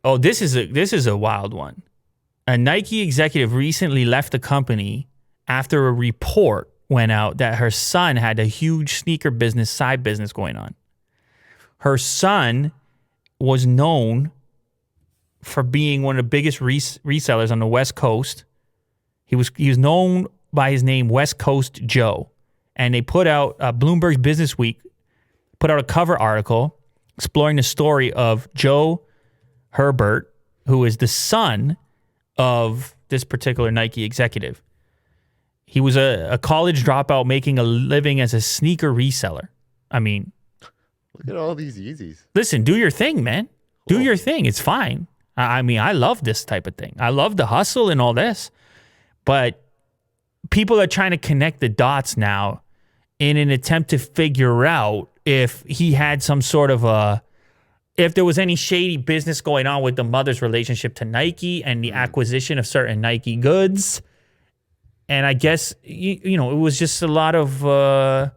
Oh, this is a wild one. A Nike executive recently left the company after a report went out that her son had a huge sneaker business, side business going on. Her son was known for being one of the biggest resellers on the West Coast. He was known by his name, West Coast Joe. And they put out, Bloomberg's Business Week put out a cover article exploring the story of Joe Herbert, who is the son of this particular Nike executive. He was a college dropout making a living as a sneaker reseller. I mean, look at all these Yeezys. Listen, do your thing, man. Do your thing. It's fine. I mean, I love this type of thing. I love the hustle and all this. But people are trying to connect the dots now in an attempt to figure out if he had some sort of if there was any shady business going on with the mother's relationship to Nike and the acquisition of certain Nike goods. And I guess, it was just a lot of,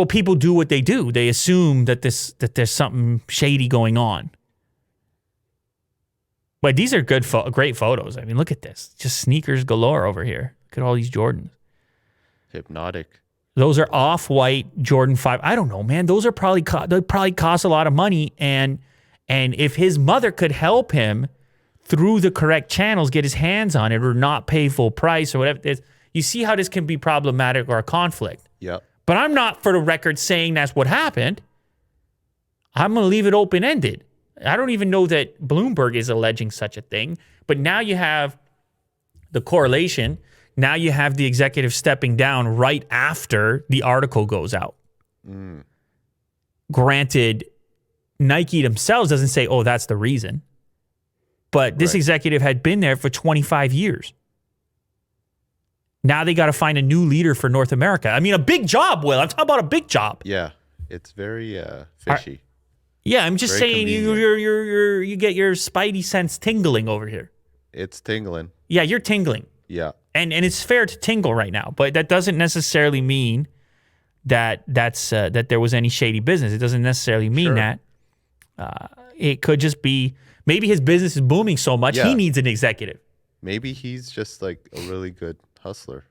people do what they do. They assume that there's something shady going on. But these are great photos. I mean, look at this. Just sneakers galore over here. Look at all these Jordans. Hypnotic. Those are off-white Jordan 5. I don't know, man. Those are probably cost a lot of money. And if his mother could help him through the correct channels, get his hands on it or not pay full price or whatever, you see how this can be problematic or a conflict. Yep. But I'm not, for the record, saying that's what happened. I'm going to leave it open-ended. I don't even know that Bloomberg is alleging such a thing. But now you have the correlation. Now you have the executive stepping down right after the article goes out. Granted, Nike themselves doesn't say, oh, that's the reason. But this executive had been there for 25 years. Now they got to find a new leader for North America. I mean, a big job, Will. I'm talking about a big job. Yeah, it's very fishy. Yeah, I'm just saying you get your spidey sense tingling over here. It's tingling. Yeah, you're tingling. Yeah. And it's fair to tingle right now, but that doesn't necessarily mean that there was any shady business. It doesn't necessarily mean that. It could just be maybe his business is booming so much he needs an executive. Maybe he's just like a really good hustler.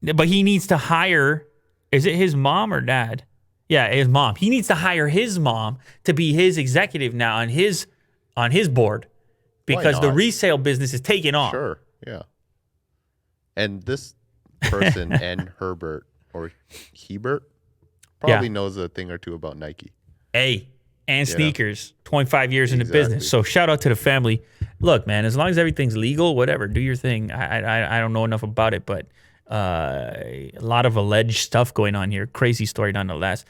But he needs to hire. Is it his mom or dad? Yeah, his mom. He needs to hire his mom to be his executive now on his board because the resale business is taking off. Sure. Yeah. And this person and Herbert or Hebert probably knows a thing or two about Nike. And sneakers, 25 years in the business. So shout out to the family. Look, man, as long as everything's legal, whatever, do your thing. I don't know enough about it, but a lot of alleged stuff going on here. Crazy story nonetheless.